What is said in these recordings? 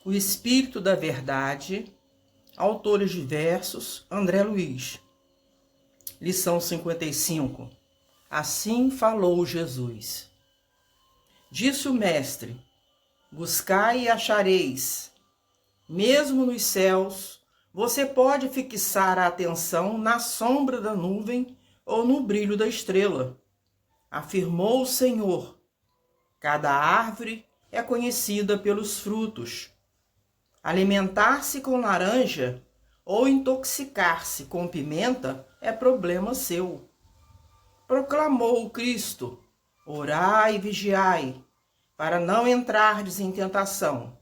O Espírito da Verdade, autores diversos, André Luiz. Lição 55. Assim falou Jesus. Disse o Mestre: buscai e achareis. Mesmo nos céus, você pode fixar a atenção na sombra da nuvem ou no brilho da estrela. Afirmou o Senhor: cada árvore é conhecida pelos frutos. Alimentar-se com laranja ou intoxicar-se com pimenta é problema seu. Proclamou o Cristo: orai e vigiai, para não entrardes em tentação,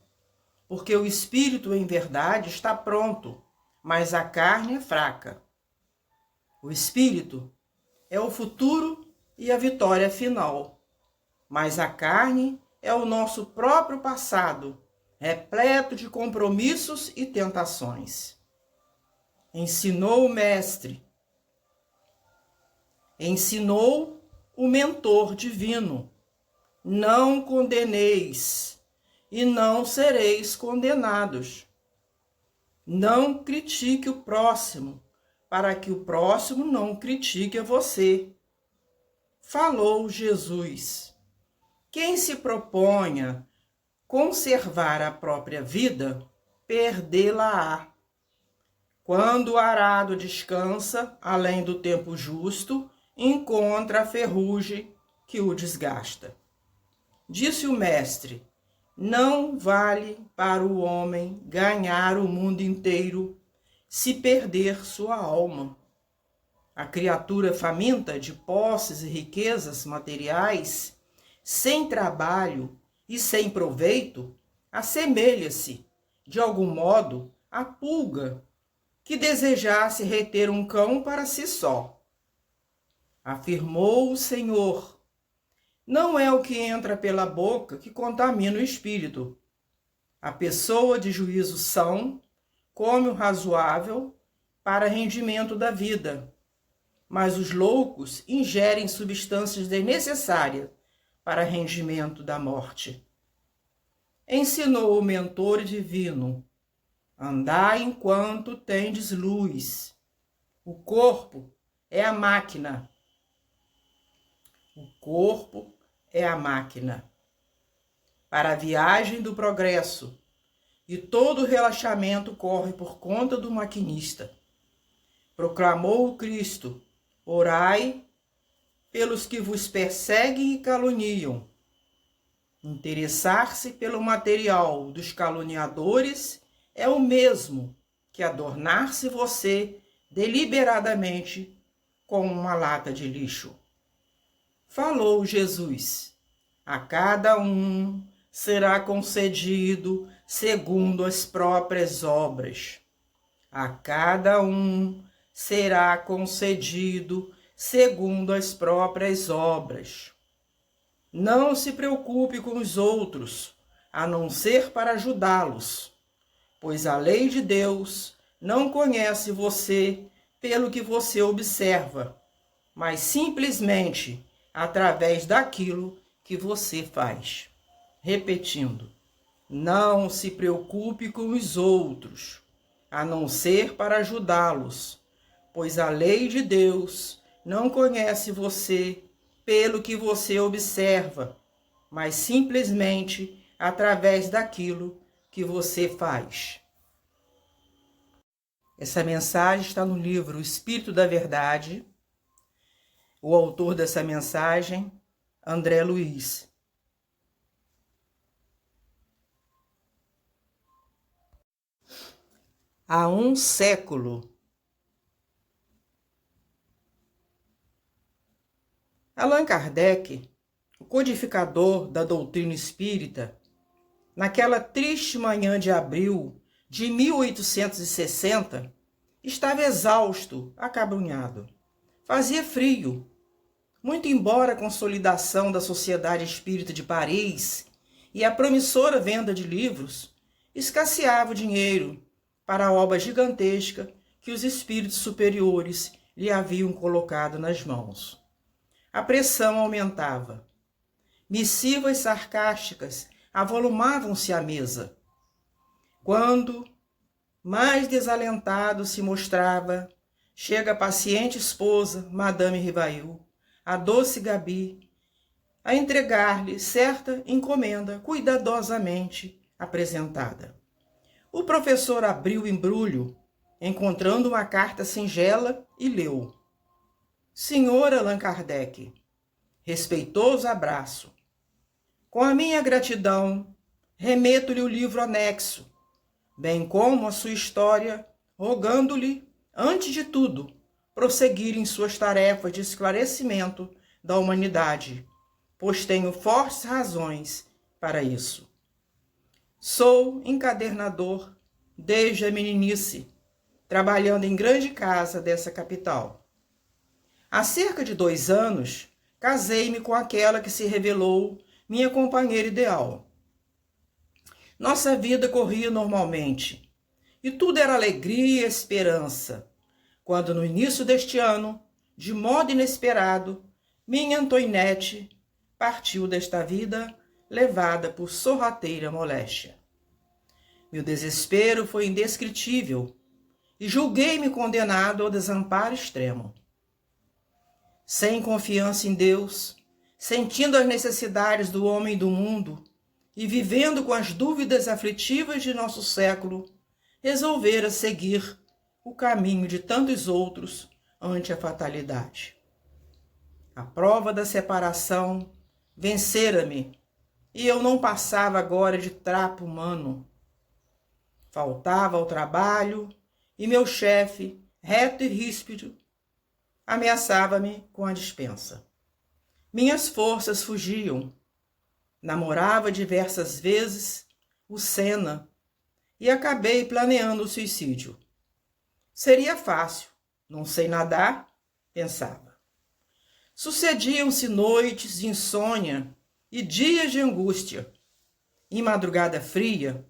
porque o espírito em verdade está pronto, mas a carne é fraca. O espírito é o futuro e a vitória final, mas a carne é o nosso próprio passado, repleto de compromissos e tentações. Ensinou o Mestre, ensinou o mentor divino: não condeneis e não sereis condenados. Não critique o próximo, para que o próximo não critique a você. Falou Jesus: quem se proponha conservar a própria vida, perdê-la-á. Quando o arado descansa, além do tempo justo, encontra a ferrugem que o desgasta. Disse o Mestre: não vale para o homem ganhar o mundo inteiro se perder sua alma. A criatura faminta de posses e riquezas materiais, sem trabalho e sem proveito, assemelha-se, de algum modo, à pulga que desejasse reter um cão para si só. Afirmou o Senhor: não é o que entra pela boca que contamina o espírito. A pessoa de juízo são come o razoável para rendimento da vida, mas os loucos ingerem substâncias desnecessárias para rendimento da morte. Ensinou o mentor divino: andai enquanto tendes luz. O corpo é a máquina. O corpo é a máquina para a viagem do progresso, e todo o relaxamento corre por conta do maquinista. Proclamou o Cristo: orai pelos que vos perseguem e caluniam. Interessar-se pelo material dos caluniadores é o mesmo que adornar-se você deliberadamente com uma lata de lixo. Falou Jesus: a cada um será concedido segundo as próprias obras. A cada um será concedido segundo as próprias obras. Não se preocupe com os outros, a não ser para ajudá-los, pois a lei de Deus não conhece você pelo que você observa, mas simplesmente através daquilo que você faz. Repetindo: não se preocupe com os outros, a não ser para ajudá-los, pois a lei de Deus não conhece você pelo que você observa, mas simplesmente através daquilo que você faz. Essa mensagem está no livro O Espírito da Verdade. O autor dessa mensagem, André Luiz. Há um século, Allan Kardec, o codificador da doutrina espírita, naquela triste manhã de abril de 1860, estava exausto, acabrunhado. Fazia frio, muito embora a consolidação da Sociedade Espírita de Paris e a promissora venda de livros, escasseava o dinheiro para a obra gigantesca que os espíritos superiores lhe haviam colocado nas mãos. A pressão aumentava. Missivas sarcásticas avolumavam-se à mesa. Quando mais desalentado se mostrava, chega a paciente esposa, Madame Rivail, a doce Gabi, a entregar-lhe certa encomenda cuidadosamente apresentada. O professor abriu o embrulho, encontrando uma carta singela, e leu: Senhor Allan Kardec, respeitoso abraço. Com a minha gratidão, remeto-lhe o livro anexo, bem como a sua história, rogando-lhe, antes de tudo, prosseguir em suas tarefas de esclarecimento da humanidade, pois tenho fortes razões para isso. Sou encadernador desde a meninice, trabalhando em grande casa dessa capital. Há cerca de 2 anos, casei-me com aquela que se revelou minha companheira ideal. Nossa vida corria normalmente, e tudo era alegria e esperança, quando no início deste ano, de modo inesperado, minha Antoinette partiu desta vida, levada por sorrateira moléstia. Meu desespero foi indescritível e julguei-me condenado ao desamparo extremo. Sem confiança em Deus, sentindo as necessidades do homem e do mundo e vivendo com as dúvidas aflitivas de nosso século, resolvera seguir o caminho de tantos outros ante a fatalidade. A prova da separação vencera-me, e eu não passava agora de trapo humano. Faltava ao trabalho, e meu chefe, reto e ríspido, ameaçava-me com a dispensa. Minhas forças fugiam. Namorava diversas vezes o Senna e acabei planeando o suicídio. Seria fácil, não sei nadar, pensava. Sucediam-se noites de insônia e dias de angústia. Em madrugada fria,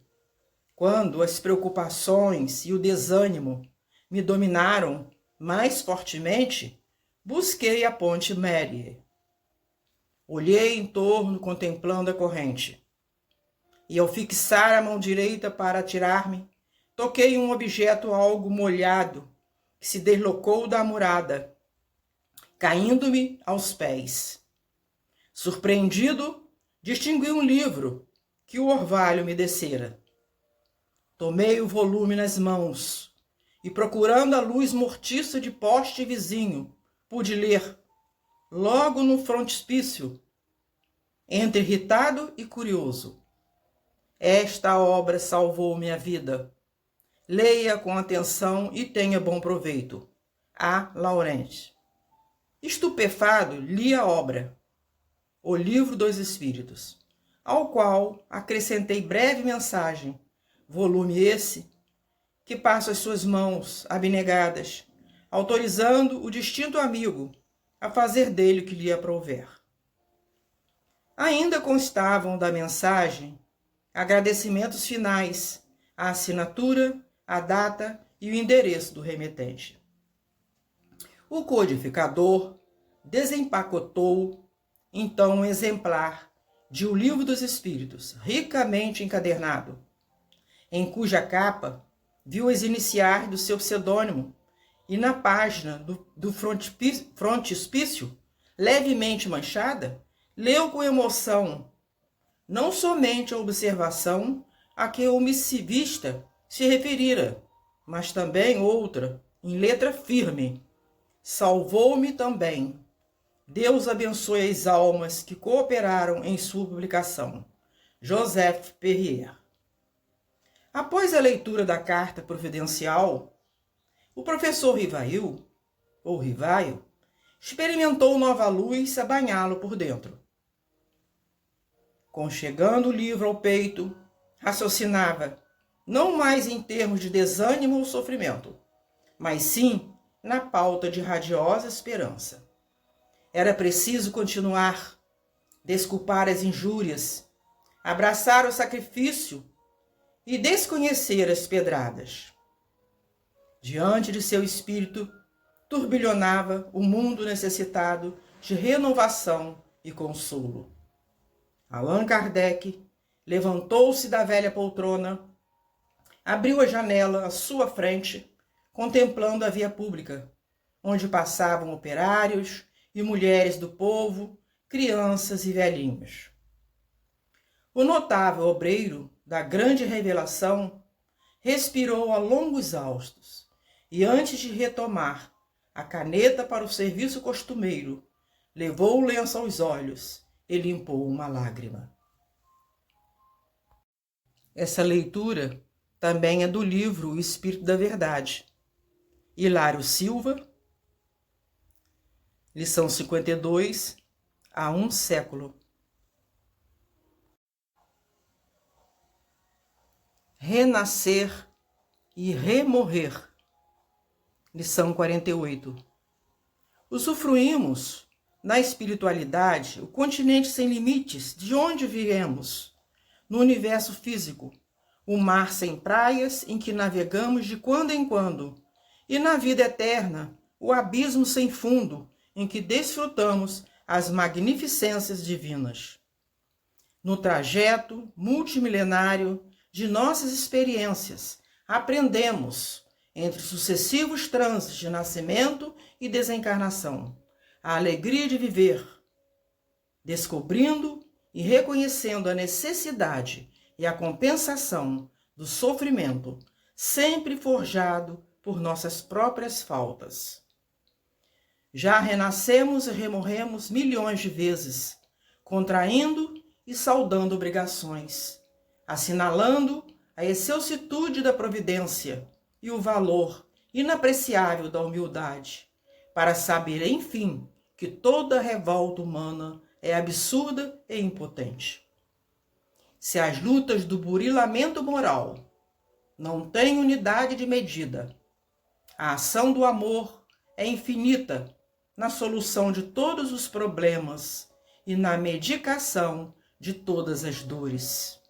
quando as preocupações e o desânimo me dominaram mais fortemente, busquei a ponte Mérier. Olhei em torno contemplando a corrente. E ao fixar a mão direita para atirar-me, toquei um objeto algo molhado que se deslocou da murada, caindo-me aos pés. Surpreendido, distingui um livro que o orvalho me descera. Tomei o volume nas mãos e, procurando a luz mortiça de poste vizinho, pude ler, logo no frontispício, entre irritado e curioso: esta obra salvou minha vida. Leia com atenção e tenha bom proveito. A. Laurent. Estupefado, li a obra, O Livro dos Espíritos, ao qual acrescentei breve mensagem, volume esse que passo às suas mãos abnegadas, autorizando o distinto amigo a fazer dele o que lhe aprouver. Ainda constavam da mensagem agradecimentos finais, a assinatura, a data e o endereço do remetente. O codificador desempacotou então um exemplar de O Livro dos Espíritos, ricamente encadernado, em cuja capa viu as iniciais do seu pseudônimo e na página do frontispício, levemente manchada, leu com emoção não somente a observação a que o missivista se referira, mas também outra, em letra firme: salvou-me também. Deus abençoe as almas que cooperaram em sua publicação. Joseph Perrier. Após a leitura da carta providencial, o professor Rivail, ou Rivaio, experimentou nova luz a banhá-lo por dentro. Conchegando o livro ao peito, raciocinava, não mais em termos de desânimo ou sofrimento, mas sim na pauta de radiosa esperança. Era preciso continuar, desculpar as injúrias, abraçar o sacrifício e desconhecer as pedradas. Diante de seu espírito, turbilhonava o mundo necessitado de renovação e consolo. Allan Kardec levantou-se da velha poltrona, abriu a janela à sua frente, contemplando a via pública, onde passavam operários e mulheres do povo, crianças e velhinhos. O notável obreiro da grande revelação respirou a longos haustos e, antes de retomar a caneta para o serviço costumeiro, levou o lenço aos olhos e limpou uma lágrima. Essa leitura também é do livro O Espírito da Verdade. Hilário Silva, lição 52, há um século. Renascer e remorrer. Lição 48. Usufruímos na espiritualidade o continente sem limites de onde viemos, no universo físico, o mar sem praias em que navegamos de quando em quando, e na vida eterna, o abismo sem fundo em que desfrutamos as magnificências divinas. No trajeto multimilenário de nossas experiências, aprendemos, entre sucessivos transes de nascimento e desencarnação, a alegria de viver, descobrindo e reconhecendo a necessidade e a compensação do sofrimento, sempre forjado por nossas próprias faltas. Já renascemos e remorremos milhões de vezes, contraindo e saldando obrigações, assinalando a excelsitude da providência e o valor inapreciável da humildade, para saber, enfim, que toda revolta humana é absurda e impotente. Se as lutas do burilamento moral não têm unidade de medida, a ação do amor é infinita na solução de todos os problemas e na medicação de todas as dores.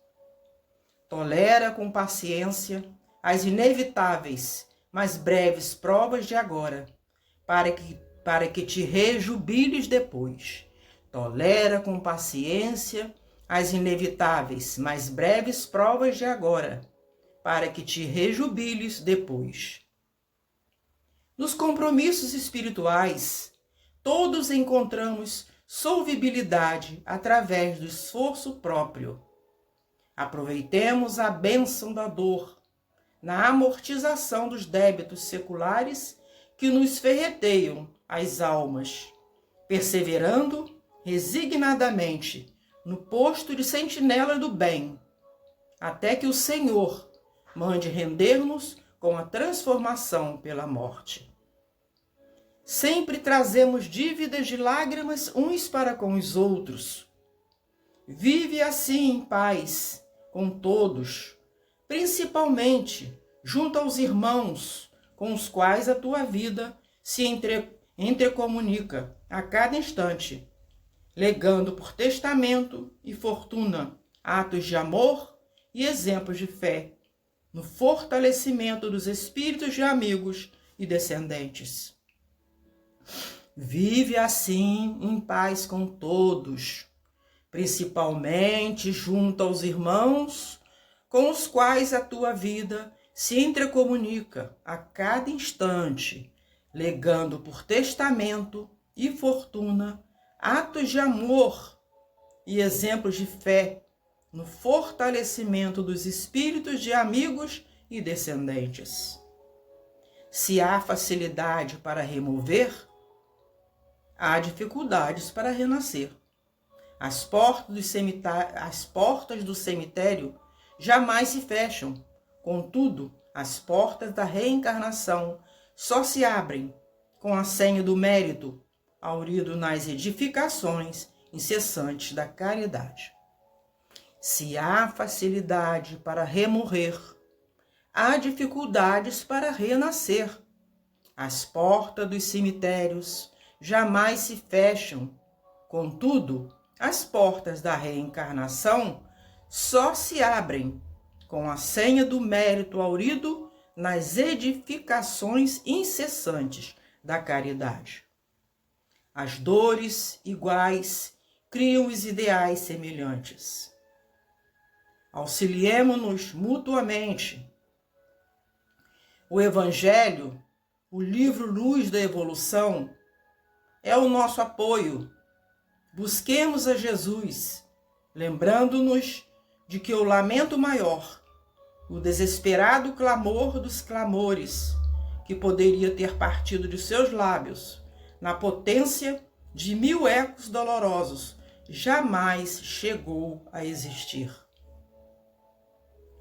Tolera com paciência as inevitáveis, mas breves provas de agora, para que te rejubiles depois. Tolera com paciência as inevitáveis, mas breves provas de agora, para que te rejubiles depois. Nos compromissos espirituais, todos encontramos solvibilidade através do esforço próprio. Aproveitemos a bênção da dor na amortização dos débitos seculares que nos ferreteiam as almas, perseverando resignadamente no posto de sentinela do bem, até que o Senhor mande render-nos com a transformação pela morte. Sempre trazemos dívidas de lágrimas uns para com os outros. Vive assim em paz com todos, principalmente junto aos irmãos com os quais a tua vida se entrecomunica a cada instante, legando por testamento e fortuna atos de amor e exemplos de fé, no fortalecimento dos espíritos de amigos e descendentes. Vive assim em paz com todos, principalmente junto aos irmãos com os quais a tua vida se entrecomunica a cada instante, legando por testamento e fortuna atos de amor e exemplos de fé no fortalecimento dos espíritos de amigos e descendentes. Se há facilidade para remover, há dificuldades para renascer. As portas do cemitério jamais se fecham. Contudo, as portas da reencarnação só se abrem com a senha do mérito, aurido nas edificações incessantes da caridade. Se há facilidade para remorrer, há dificuldades para renascer. As portas dos cemitérios jamais se fecham. Contudo, as portas da reencarnação só se abrem com a senha do mérito aurido nas edificações incessantes da caridade. As dores iguais criam os ideais semelhantes. Auxiliemo-nos mutuamente O Evangelho, o livro Luz da Evolução, é o nosso apoio. Busquemos a Jesus, lembrando-nos de que o lamento maior, o desesperado clamor dos clamores, que poderia ter partido de seus lábios, na potência de 1000 ecos dolorosos, jamais chegou a existir.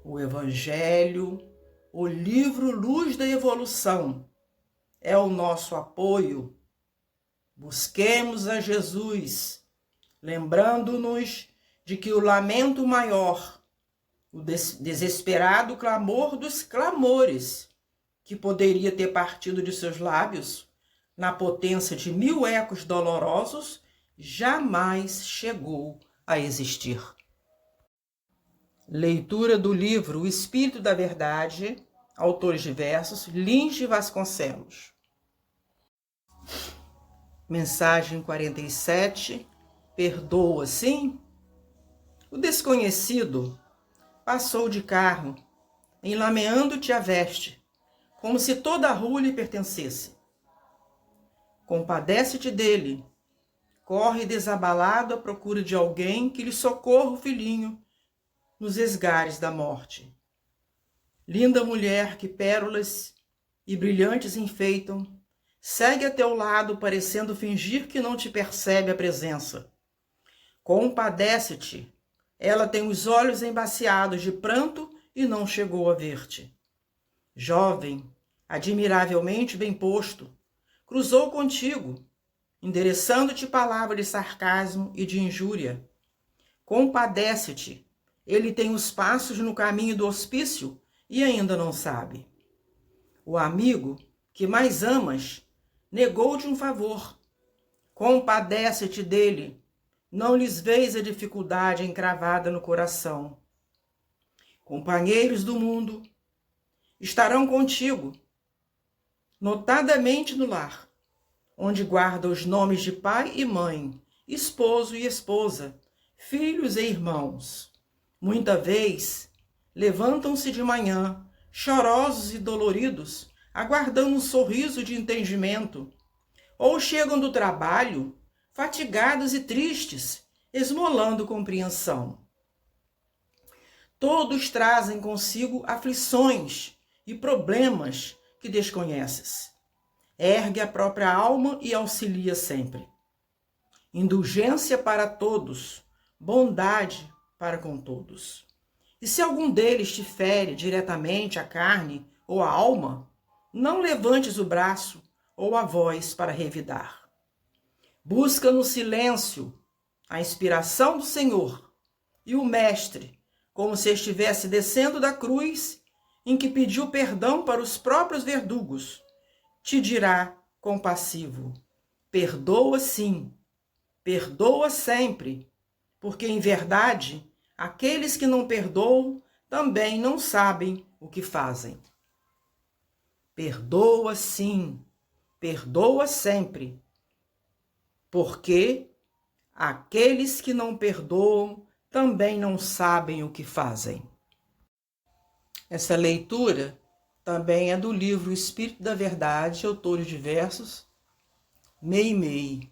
O Evangelho, o livro Luz da Evolução, é o nosso apoio. Busquemos a Jesus, lembrando-nos de que o lamento maior, o desesperado clamor dos clamores, que poderia ter partido de seus lábios, na potência de 1000 ecos dolorosos, jamais chegou a existir. Leitura do livro O Espírito da Verdade, autores diversos, Lins de Vasconcelos. Mensagem 47, perdoa, sim? O desconhecido passou de carro, enlameando-te a veste, como se toda a rua lhe pertencesse. Compadece-te dele, corre desabalado à procura de alguém que lhe socorra o filhinho nos esgares da morte. Linda mulher que pérolas e brilhantes enfeitam, segue a teu lado parecendo fingir que não te percebe a presença. Compadece-te, ela tem os olhos embaciados de pranto e não chegou a ver-te. Jovem, admiravelmente bem posto, cruzou contigo, endereçando-te palavra de sarcasmo e de injúria. Compadece-te, ele tem os passos no caminho do hospício e ainda não sabe. O amigo que mais amas negou-te um favor. Compadece-te dele, não lhes vês a dificuldade encravada no coração. Companheiros do mundo estarão contigo, notadamente no lar, onde guarda os nomes de pai e mãe, esposo e esposa, filhos e irmãos. Muita vez levantam-se de manhã, chorosos e doloridos, aguardando um sorriso de entendimento, ou chegam do trabalho, fatigados e tristes, esmolando compreensão. Todos trazem consigo aflições e problemas que desconheces. Ergue a própria alma e auxilia sempre. Indulgência para todos, bondade para com todos. E se algum deles te fere diretamente a carne ou a alma, não levantes o braço ou a voz para revidar. Busca no silêncio a inspiração do Senhor e o Mestre, como se estivesse descendo da cruz em que pediu perdão para os próprios verdugos, te dirá compassivo: perdoa sim, perdoa sempre, porque em verdade aqueles que não perdoam também não sabem o que fazem. Perdoa sim, perdoa sempre, porque aqueles que não perdoam também não sabem o que fazem. Essa leitura também é do livro O Espírito da Verdade, autores diversos, Meimei.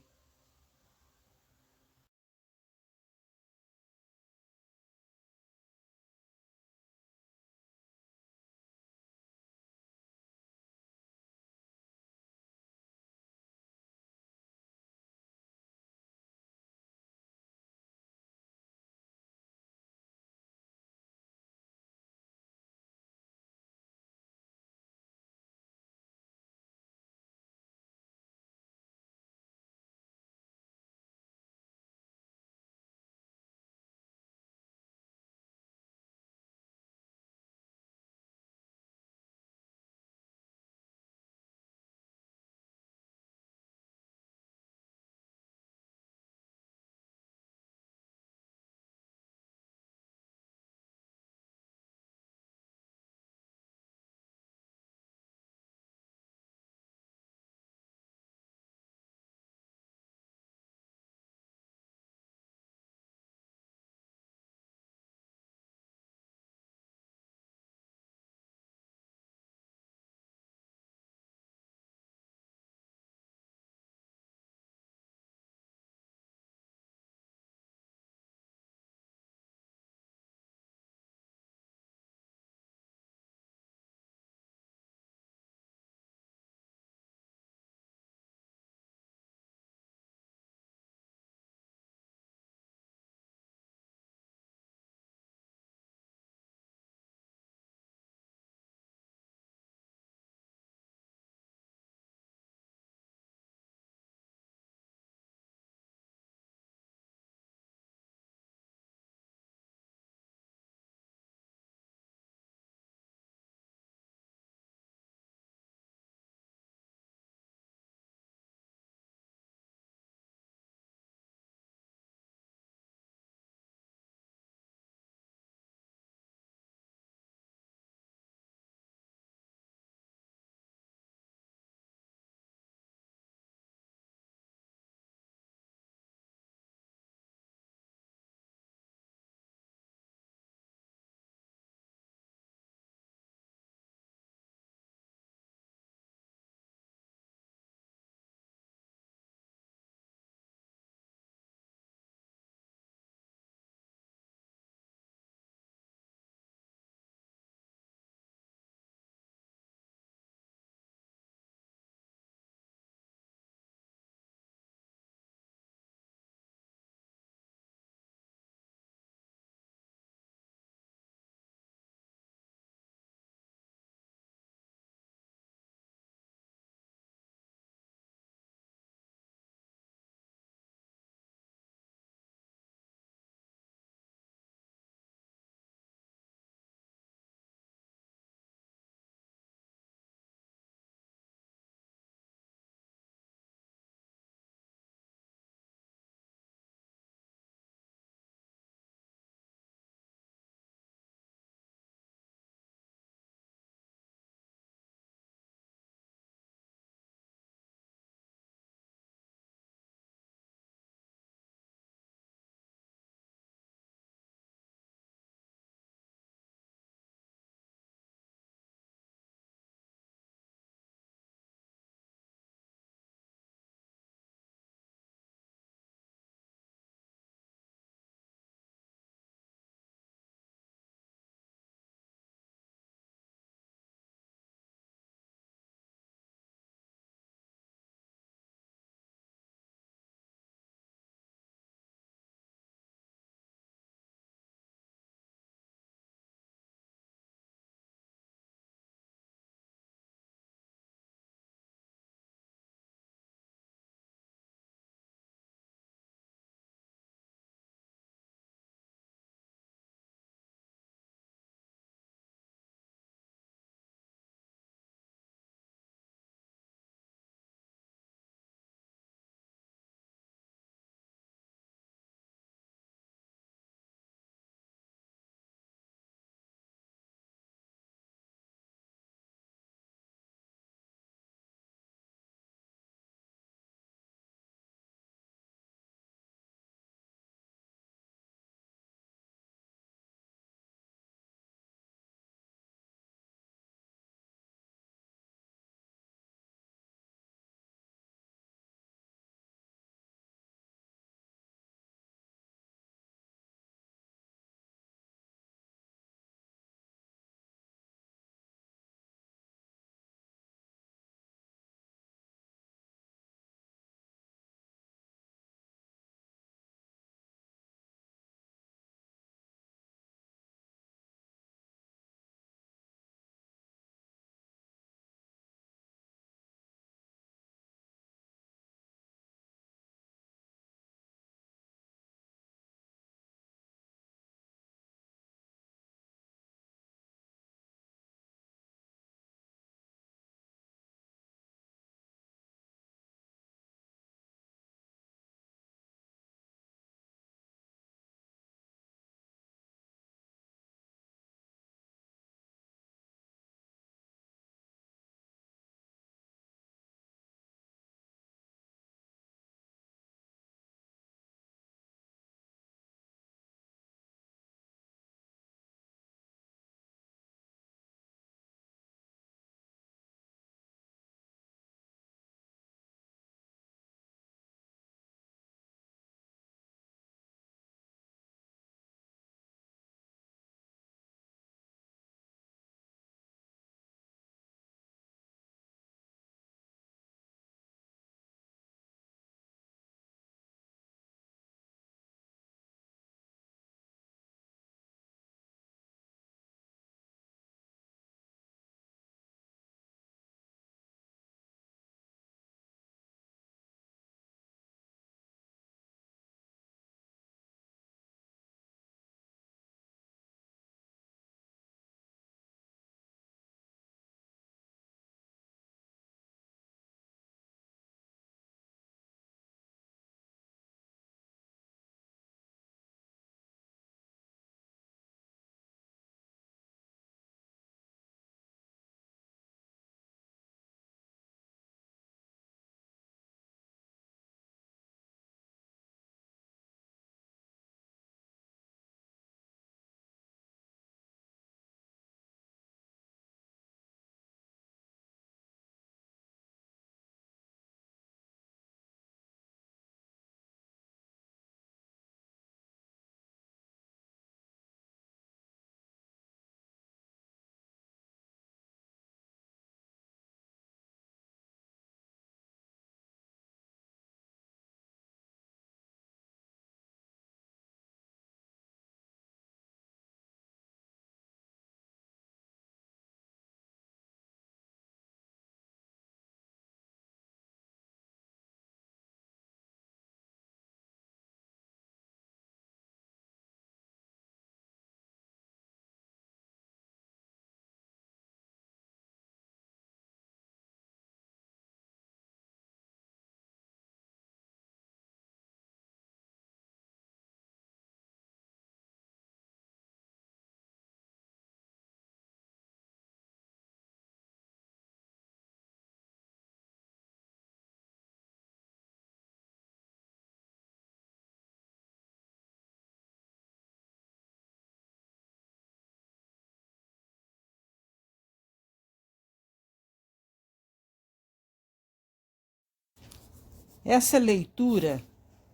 Essa leitura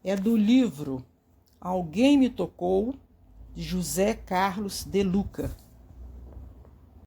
é do livro Alguém Me Tocou, de José Carlos de Luca.